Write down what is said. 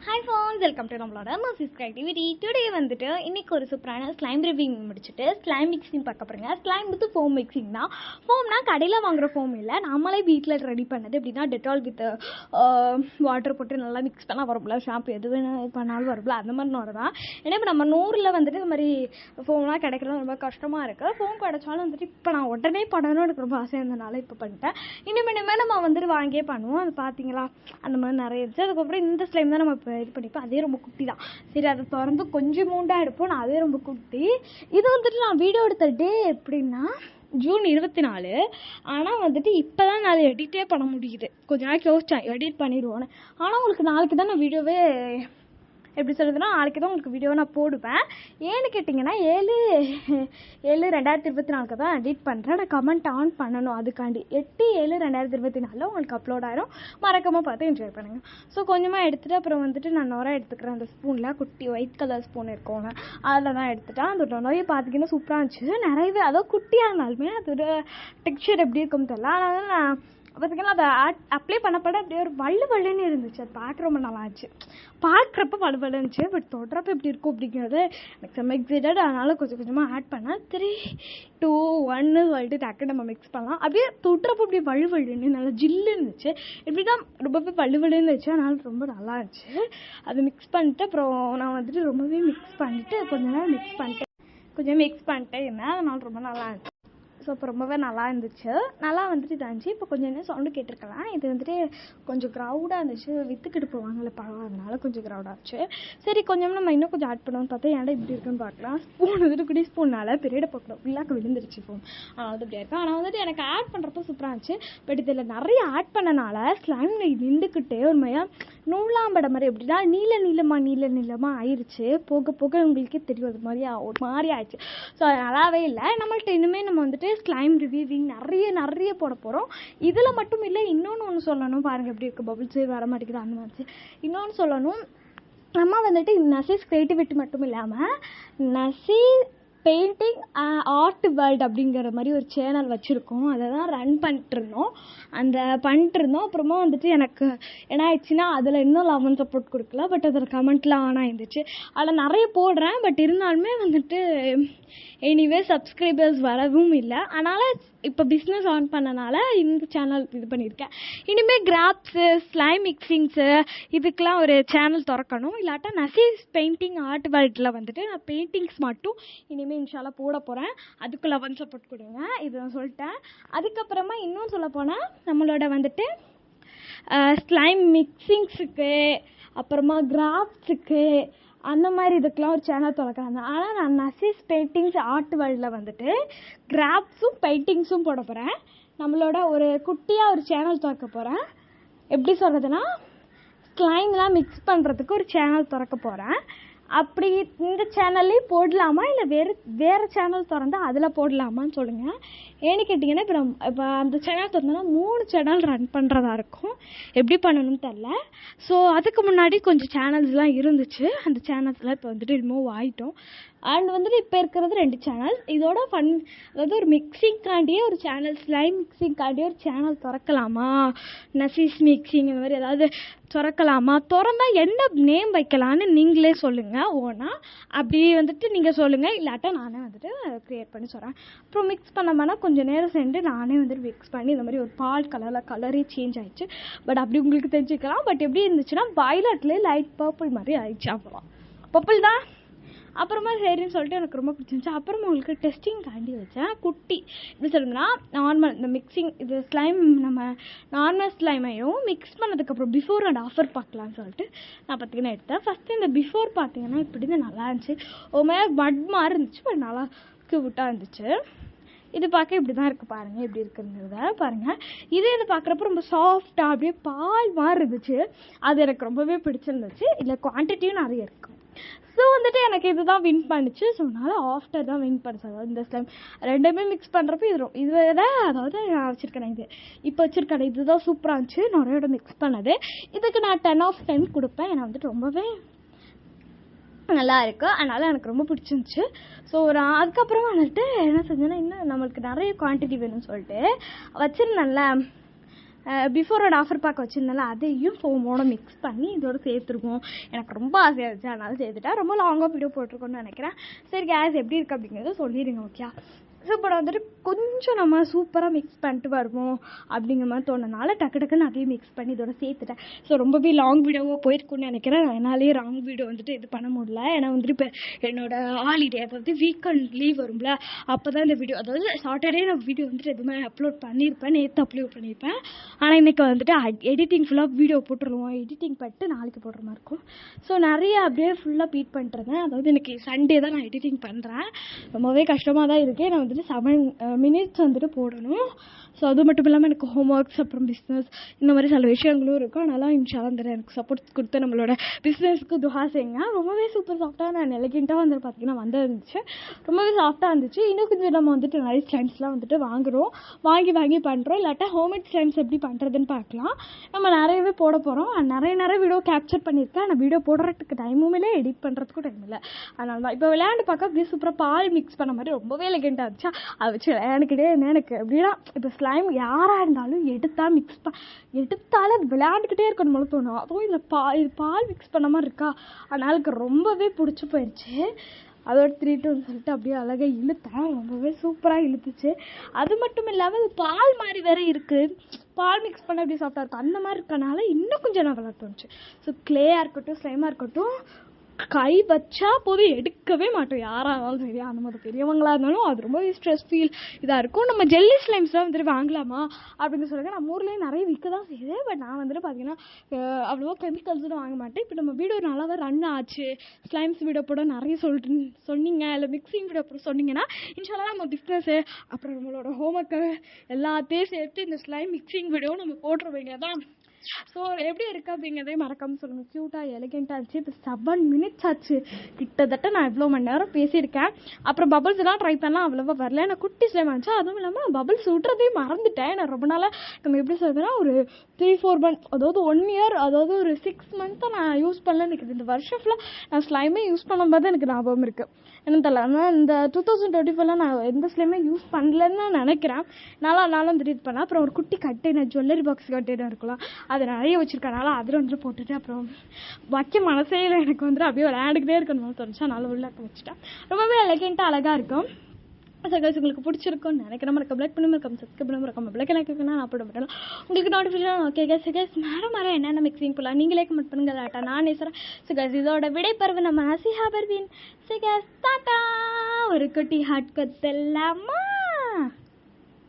Hi friends, welcome to நம்மளோட mercies creativity. Today வந்துட்டு இன்றைக்கி ஒரு சூப்பரான ஸ்லைம் ரிவ்யூ முடிச்சுட்டு ஸ்லைம் மிக்சிங் பார்க்க போகிறேங்க. ஸ்லைம் வித் ஃபோம் மிக்சிங் தான். ஃபோம்னா கடையில் வாங்குகிற ஃபோம் இல்லை, நம்மளே வீட்டில் ரெடி பண்ணது. எப்படின்னா டெட்டால் வித் வாட்டர் போட்டு நல்லா மிக்ஸ் பண்ணால் வரும்ல, ஷாம்பு எது வேணும் பண்ணாலும் வரும்ல, அந்த மாதிரி நோரை தான். ஏன்னா இப்போ நம்ம நூறில் வந்துட்டு இந்த மாதிரி ஃபோம்லாம் கிடைக்கிறது ரொம்ப கஷ்டமாக இருக்குது. ஃபோம் கிடைச்சாலும் வந்துட்டு இப்போ நான் உடனே பண்ணணும்னு எனக்கு ரொம்ப ஆசை இருந்தனால இப்போ பண்ணிட்டேன். இனிமேல் நம்ம வந்துட்டு வாங்கியே பண்ணுவோம். அது பார்த்தீங்களா, அந்த மாதிரி நிறைய இருந்துச்சு. அதுக்கப்புறம் இந்த ஸ்லைம் தான் நம்ம இப்போ இது பண்ணிப்போம். அதே ரொம்ப குட்டி தான். சரி, அதை திறந்து கொஞ்சம் மூண்டாக எடுப்போம். நான் அதே ரொம்ப குட்டி. இது வந்துட்டு நான் வீடியோ எடுத்த டே எப்படின்னா ஜூன் 24. ஆனால் வந்துட்டு இப்போ தான் நான் அதை எடிட்டே பண்ண முடியுது. கொஞ்ச நாளைக்கு யோசிச்சேன் எடிட் பண்ணிடுவோன்னு. ஆனால் உங்களுக்கு நாளைக்கு தான் நான் வீடியோவே எப்படி சொல்லுதுன்னா, நாளைக்கு தான் உங்களுக்கு வீடியோ நான் போடுவேன். ஏன்னு கேட்டிங்கன்னா 7/7/2024 தான் எடிட் பண்ணுறேன். நான் கமெண்ட் ஆன் பண்ணணும். அதுக்காண்டி 8/7/2024 உங்களுக்கு அப்லோட் ஆயிரும். மறக்காமல் பார்த்து என்ஜாய் பண்ணுங்கள். ஸோ கொஞ்சமாக எடுத்துகிட்டு அப்புறம் வந்துட்டு நான் நுரை எடுத்துக்கிறேன். அந்த ஸ்பூனில் குட்டி ஒயிட் கலர் ஸ்பூன் இருக்கோங்க, அதில் தான் எடுத்துட்டேன். அந்த நுரையை பார்த்திங்கன்னா சூப்பராக இருந்துச்சு. நிறையவே அதாவது குட்டியாக இருந்தாலுமே அதோட டெக்ஸ்சர் எப்படி இருக்குன்னு தெரியல. அதனால் நான் பார்த்திங்கன்னா அதை அப்ளை பண்ணப்பட அப்படியே ஒரு வள்ளுன்னு இருந்துச்சு. அது பார்க்க ரொம்ப நல்லா இருந்துச்சு. பார்க்குறப்ப வலுவலு இருந்துச்சு, பட் தொடுறப்ப எப்படி இருக்கும் அப்படிங்கிறது எனக்கு செம்ம எக்ஸைட்டட். அதனால் கொஞ்சம் கொஞ்சமாக ஆட் பண்ணேன். 3, 2, 1 சொல்லிட்டு டக்கு நம்ம மிக்ஸ் பண்ணலாம். அப்படியே தொடுறப்ப அப்படியே வலுன்னு நல்லா ஜில்லு இருந்துச்சு. இப்படி தான் ரொம்பவே வலுவலுன்னு இருந்துச்சு. அதனால் ரொம்ப நல்லா இருந்துச்சு. அதை மிக்ஸ் பண்ணிட்டு அப்புறம் நான் வந்துட்டு ரொம்பவே மிக்ஸ் பண்ணிவிட்டு கொஞ்ச நேரம் மிக்ஸ் பண்ணிட்டே இருந்தேன். அதனால் ரொம்ப நல்லா இருந்துச்சு. ஸோ இப்போ ரொம்பவே நல்லா இருந்துச்சு. நல்லா வந்துட்டு இதாச்சு. இப்போ கொஞ்சம் என்ன சவுண்டு கேட்டிருக்கலாம். இது வந்துட்டு கொஞ்சம் க்ரௌடாக இருந்துச்சு. விற்றுக்கிட்டு போவாங்கள்ல பழம், அதனால கொஞ்சம் க்ரௌடாக இருந்துச்சு. சரி, கொஞ்சம் நம்ம இன்னும் கொஞ்சம் ஆட் பண்ணுவோம்னு பார்த்தா ஏன்டா இப்படி இருக்குன்னு பார்க்கலாம். ஸ்பூன் வந்துட்டு குடி ஸ்பூனால் பெரிய பக்கம் ஃபுல்லாக விழுந்துருச்சு ஃபோன். ஆனால் வந்து இப்படியா இருக்கும். ஆனால் வந்துட்டு எனக்கு ஆட் பண்ணுறப்ப சூப்பராக இருந்துச்சு. பட் இதில் நிறைய ஆட் பண்ணனால ஸ்லைமில் நின்றுக்கிட்டே ஒரு மாதிரியாக நூலாம்படை மாதிரி எப்படின்னா நீளமாக ஆயிடுச்சு. போக போக உங்களுக்கே தெரியும் அது மாதிரியா ஒரு மாதிரி ஆயிடுச்சு. ஸோ அது நல்லாவே இல்லை. நம்மள்ட்ட இனிமேல் நம்ம வந்துட்டு ஸ்லைம் ரிவ்யூவிங் நிறைய போட போகிறோம். இதில் மட்டும் இல்லை, இன்னொன்று சொல்லணும். பாருங்கள் எப்படி இருக்குது, பபிள்ஸே வர மாட்டேங்குது அந்த மாதிரி. இன்னொன்று சொல்லணும், நம்ம வந்துட்டு நசீஸ் கிரியேட்டிவிட்டி மட்டும் இல்லாமல் நசி பெயிண்டிங் ஆர்ட் வேர்ல்டு அப்படிங்கிற மாதிரி ஒரு சேனல் வச்சுருக்கோம். அதை தான் ரன் பண்ணிட்டுருந்தோம். அப்புறமா வந்துட்டு எனக்கு என்ன ஆயிடுச்சுன்னா அதில் இன்னும் 11 சப்போர்ட் கொடுக்கல. பட் அதில் கமெண்ட்லாம் ஆன் ஆயிருந்துச்சு. அதில் நிறைய போடுறேன். பட் இருந்தாலுமே வந்துட்டு எனிவே சப்ஸ்கிரைபர்ஸ் வரவும் இல்லை. அதனால் இப்போ பிஸ்னஸ் ஆன் பண்ணனால இந்த சேனல் இது பண்ணியிருக்கேன். இனிமேல் கிராப்ஸு ஸ்லைம் மிக்சிங்ஸு இதுக்கெலாம் ஒரு சேனல் திறக்கணும். இல்லாட்டா நசீஸ் பெயிண்டிங் ஆர்ட் வேர்ல்டில் வந்துட்டு நான் பெயிண்டிங்ஸ் மட்டும் இனிமேல் இன்ஷால்லா போட போகிறேன். அதுக்கு 11 சப்போர்ட் கொடுங்க, இது நான் சொல்லிட்டேன். அதுக்கப்புறமா இன்னும் சொல்ல போனால் நம்மளோட வந்துட்டு ஸ்லைம் மிக்சிங்ஸுக்கு அப்புறமா கிராஃப்ட்ஸுக்கு அந்த மாதிரி இதுக்கெலாம் ஒரு சேனல் திறக்கிறாங்க. ஆனால் நான் நசீஸ் பெயிண்டிங்ஸ் ஆர்ட் வேர்ல்டில் வந்துட்டு கிராஃப்ட்ஸும் பெயிண்டிங்ஸும் போட போகிறேன். நம்மளோட ஒரு குட்டியாக ஒரு சேனல் திறக்க போகிறேன். எப்படி சொல்கிறதுனா, ஸ்லைம்லாம் மிக்ஸ் பண்ணுறதுக்கு ஒரு சேனல் திறக்க போகிறேன். அப்படி இந்த சேனல்லே போடலாமா இல்லை வேறு சேனல் திறந்து அதில் போடலாமான்னு சொல்லுங்கள். ஏன்னு கேட்டிங்கன்னா இப்போ அந்த சேனல் திறந்தோன்னா 3 சேனல் ரன் பண்ணுறதா இருக்கும். எப்படி பண்ணணும்னு தெரில. ஸோ அதுக்கு முன்னாடி கொஞ்சம் சேனல்ஸ்லாம் இருந்துச்சு. அந்த சேனல்ஸ்லாம் இப்போ வந்துட்டு ரிமூவ் ஆகிட்டோம். அண்ட் வந்துட்டு இப்போ இருக்கிறது 2 சேனல். இதோட அதாவது ஒரு மிக்சிங்காண்டியே ஒரு சேனல், ஸ்லைம் மிக்சிங்காண்டியே ஒரு சேனல் திறக்கலாமா, நசீஸ் மிக்சிங் இந்த மாதிரி ஏதாவது திறக்கலாமா, திறந்தால் என்ன நேம் வைக்கலான்னு நீங்களே சொல்லுங்கள். ஓனா அப்படி வந்துட்டு நீங்கள் சொல்லுங்கள். இல்லாட்டா நானே வந்துட்டு க்ரியேட் பண்ணி சொல்கிறேன். அப்புறம் மிக்ஸ் பண்ணோம்னா கொஞ்சம் நேரம் சென்று நானே வந்துட்டு மிக்ஸ் பண்ணி இந்த மாதிரி ஒரு பால் கலரே சேஞ்ச் ஆகிடுச்சு. பட் அப்படி உங்களுக்கு தெரிஞ்சுக்கலாம். பட் எப்படி இருந்துச்சுன்னா வயலட்லேயே லைட் பர்பிள் மாதிரி ஆயிடுச்சு. அப்புறம் பர்பிள் தான். அப்புறமா சரின்னு சொல்லிட்டு எனக்கு ரொம்ப பிடிச்சிருந்துச்சு. அப்புறமா உங்களுக்கு டெஸ்டிங் காண்டி வச்சேன். குட்டி எப்படி சொல்லுங்கன்னா, நார்மல் இந்த மிக்சிங் இது ஸ்லைம் நம்ம நார்மல் ஸ்லைமையும் மிக்ஸ் பண்ணதுக்கப்புறம் பிஃபோர் அண்ட் ஆஃபர் பார்க்கலான்னு சொல்லிட்டு நான் பார்த்திங்கன்னா எடுத்தேன். ஃபஸ்ட்டு இந்த பிஃபோர் பார்த்திங்கன்னா இப்படி தான் நல்லா இருந்துச்சு. மேலே மட் மாதிரி இருந்துச்சு. பட் நல்லா க்யூட்டாக இருந்துச்சு. இது பார்க்க இப்படி தான் இருக்குது. பாருங்கள் எப்படி இருக்குங்கிறத பாருங்கள். இது பார்க்குறப்ப ரொம்ப சாஃப்டாக அப்படியே பால் மாதிரி இருந்துச்சு. அது எனக்கு ரொம்பவே பிடிச்சிருந்துச்சு. இதில் குவான்டிட்டியும் நிறைய இருக்கும். ஸோ வந்துட்டு எனக்கு இது தான் வின் பண்ணிச்சு. ஸோ அதனால் ஆஃப்டர் தான் வின் பண்ணிச்சு. அதாவது இந்த ஸ்லைம் ரெண்டுமே மிக்ஸ் பண்ணுறப்ப இது அதாவது நான் வச்சுருக்கேன். இப்போ வச்சுருக்கேன். இதுதான் சூப்பராக இருந்துச்சு. நிறையோட மிக்ஸ் பண்ணது. இதுக்கு நான் 10 of 10 கொடுப்பேன். ஏன்னா வந்துட்டு ரொம்பவே நல்லா இருக்குது. அதனால் எனக்கு ரொம்ப பிடிச்சிருந்துச்சு. ஸோ நான் அதுக்கப்புறமா வந்துட்டு என்ன செஞ்சேன்னா, இன்னும் நம்மளுக்கு நிறைய குவான்டிட்டி வேணும்னு சொல்லிட்டு வச்சுருந்தேன்ல பிஃபோரோட ஆஃபர் பேக் வச்சுருந்தால அதையும் ஃபோமோட மிக்ஸ் பண்ணி இதோட சேர்த்துருக்கோம். எனக்கு ரொம்ப ஆசையாக இருந்துச்சு, அதனால சேர்த்துட்டேன். ரொம்ப லாங்காக வீடியோ போட்டிருக்கோன்னு நினைக்கிறேன். சரி கேஸ் எப்படி இருக்குது அப்படிங்கிறத சொல்லிடுங்க. ஓகே, ஸோ இப்போ வந்துட்டு கொஞ்சம் நம்ம சூப்பராக மிக்ஸ் பண்ணிட்டு வருவோம் அப்படிங்கிற மாதிரி தோணுனால டக்குன்னு அதையும் மிக்ஸ் பண்ணி இதோட சேர்த்துட்டேன். ஸோ ரொம்பவே லாங் வீடியோவாக போயிருக்குன்னு நினைக்கிறேன். என்னாலே லாங் வீடியோ வந்துட்டு இது பண்ண முடியல. ஏன்னா வந்துட்டு இப்போ என்னோடய ஹாலிடே, அதாவது வீக்கெண்ட் லீவ் வரும்ல, அப்போ தான் இந்த வீடியோ, அதாவது சாட்டர்டே நான் வீடியோ வந்துட்டு எதுவுமே அப்லோட் பண்ணியிருப்பேன், நேற்று அப்லோட் பண்ணியிருப்பேன். ஆனால் இன்றைக்கி வந்துட்டு எடிட்டிங் ஃபுல்லாக வீடியோ போட்டுருவோம், எடிட்டிங் பண்ணிட்டு நாளைக்கு போடுற மாதிரி இருக்கும். ஸோ நிறைய அப்படியே ஃபுல்லாக பீட் பண்ணிட்டுருந்தேன். அதாவது எனக்கு சண்டே தான் நான் எடிட்டிங் பண்ணுறேன். ரொம்பவே கஷ்டமாக தான் இருக்குது. நான் வந்துட்டு 7 minutes வந்துட்டு போடணும். ஸோ அது மட்டும் இல்லாமல் எனக்கு ஹோம் ஒர்க்ஸ், அப்புறம் பிஸ்னஸ், இந்த மாதிரி சில விஷயங்களும் இருக்கும். அதனால் இன்ஷால்லா வந்துட்டு எனக்கு சப்போர்ட் கொடுத்து நம்மளோட பிஸ்னஸ்க்கு துஹா செய்யுங்க. ரொம்பவே சூப்பர் சாஃப்டாக நான் எலகெண்ட்டாக வந்துட்டு பார்த்தீங்கன்னா வந்துருந்துச்சு. ரொம்பவே சாஃப்டாக இருந்துச்சு. இன்னும் கொஞ்சம் நம்ம வந்துட்டு நிறைய ஸ்லைம்ஸ்லாம் வந்துட்டு வாங்கி பண்ணுறோம். இல்லாட்டா ஹோம்மேட் ஸ்லைம்ஸ் எப்படி பண்ணுறதுன்னு பார்க்கலாம். நம்ம நிறையவே போட போகிறோம். நிறைய வீடியோ கேப்சர் பண்ணியிருக்கேன். ஆனால் வீடியோ போடுறதுக்கு டைமும் இல்லை, எடிட் பண்ணுறதுக்கும் டைம் இல்லை. அதனால தான் இப்போ விளையாண்டு பார்க்க அப்படியே சூப்பராக பால் மிக்ஸ் பண்ண மாதிரி ரொம்பவே எலகெண்ட்டாக இருந்துச்சு. அதை வச்சு விளையாண்டுக்கிட்டே இருந்தேன். எனக்கு எப்படின்னா இப்போ ஸ்லைம் யாராக இருந்தாலும் எடுத்தாலும் அது விளையாண்டுக்கிட்டே இருக்கணும் போல தோணும். அதுவும் இதில் பால் மிக்ஸ் பண்ண மாதிரி இருக்கா, அதனால எனக்கு ரொம்பவே பிடிச்சி போயிடுச்சு. அதோட 3 2 சொல்லிட்டு அப்படியே அழகாக இழுத்தேன். ரொம்பவே சூப்பராக இழுத்துச்சு. அது மட்டும் இல்லாமல் அது பால் மாதிரி வேற இருக்குது. பால் மிக்ஸ் பண்ண அப்படியே சாஃப்டாக இருக்கும். அந்த மாதிரி இருக்கனால இன்னும் கொஞ்சம் நல்லா தோணுச்சு. ஸோ கிளேயாக இருக்கட்டும், ஸ்லைமாக இருக்கட்டும், கை வச்சா போதும் எடுக்கவே மாட்டோம். யாராக இருந்தாலும் சரி, அந்த மாதிரி பெரியவங்களாக இருந்தாலும் அது ரொம்ப ஸ்ட்ரெஸ் ஃபீல் இதாக இருக்கும். நம்ம ஜெல்லி ஸ்லைம்ஸ்லாம் வந்துட்டு வாங்கலாமா அப்படின்னு சொல்லுங்கள். நம்ம ஊர்லேயே நிறைய விற்க தான் செய்யுது. பட் நான் வந்துட்டு பார்த்தீங்கன்னா அவ்வளோவா கெமிக்கல்ஸும் வாங்க மாட்டேன். இப்போ நம்ம வீடியோ நல்லாவே ரன் ஆச்சு, ஸ்லைம்ஸ் வீடியோ போட நிறைய சொன்னீங்க, இல்லை மிக்சிங் வீடியோ போட சொன்னீங்கன்னா இன்ஷால்லா நம்ம பிஸ்னஸ்ஸு அப்புறம் நம்மளோட ஹோம்ஒர்க்கு எல்லாத்தையும் சேர்த்து இந்த ஸ்லைம் மிக்சிங் வீடியோ நம்ம போட்டுருவீங்க தான். ஸோ எப்படி இருக்குது அப்படிங்கிறதே மறக்காமல் சொல்லுங்கள். க்யூட்டாக எலிகெண்ட்டாக இருந்துச்சு. இப்போ 7 minutes ஆச்சு. கிட்டத்தட்ட நான் இவ்வளோ மணி நேரம் பேசியிருக்கேன். அப்புறம் பபிள்ஸ் எல்லாம் ட்ரை பண்ணலாம், அவ்வளோவா வரல. நான் குட்டி ஸ்லைம் ஆச்சு. அதுவும் இல்லாமல் பபிள்ஸ் விட்றதே மறந்துட்டேன். நான் ரொம்ப நாளாக நம்ம எப்படி சொல்கிறேன்னா ஒரு 3-4 months, அதாவது 1 year, அதாவது ஒரு 6 months நான் யூஸ் பண்ணலன்னு இருக்குது. இந்த வருஷம் ஃபுல்லாக நான் ஸ்லைமே யூஸ் பண்ணும்போது எனக்கு ஞாபகம் இருக்குது. என்ன தெரியல, ஆனால் இந்த 2024 நான் எந்த ஸ்லைமே யூஸ் பண்ணலன்னு நான் நினைக்கிறேன். நானும் வந்துட்டு இது பண்ணேன். அப்புறம் ஒரு குட்டி கண்டெய்னர், ஜுவல்லரி பாக்ஸ் கண்டெய்னர் இருக்கலாம், அது நிறைய வச்சுருக்கனால அதில் வந்துட்டு போட்டுட்டு அப்புறம் வைக்க மனசே இல்லை. எனக்கு வந்துட்டு அப்படியே விளையாண்டுக்கிட்டே இருக்கணும் தோணுச்சு, அதனால உள்ளாக்க வச்சுட்டேன். ரொம்பவே எலகெண்ட்டாக அழகாக இருக்கும். ஸோ கைஸ் உங்களுக்கு பிடிச்சிருக்கும்னு நினைக்கிறேன். மறக்காம லைக் பண்ணி மறக்காம சப்ஸ்கிரைப் பண்ணி மறக்காம பிள்ளைக்கு எனக்கு நான் அப்லோட் பண்ணலாம். உங்களுக்கு நோட்டிஃபிகேஷன் ஓகே கைஸ் மேடம் என்னென்ன மிக்சிங் போகலாம் நீங்களே கமெண்ட் பண்ணுங்க. லாட்டா நான் நேசுறேன். ஸோ கைஸ் இதோட விடைப்பருவு நம்ம Naziha Parveen. So guys tata, ஒரு குட்டி ஹாட் கொத்தலாமா.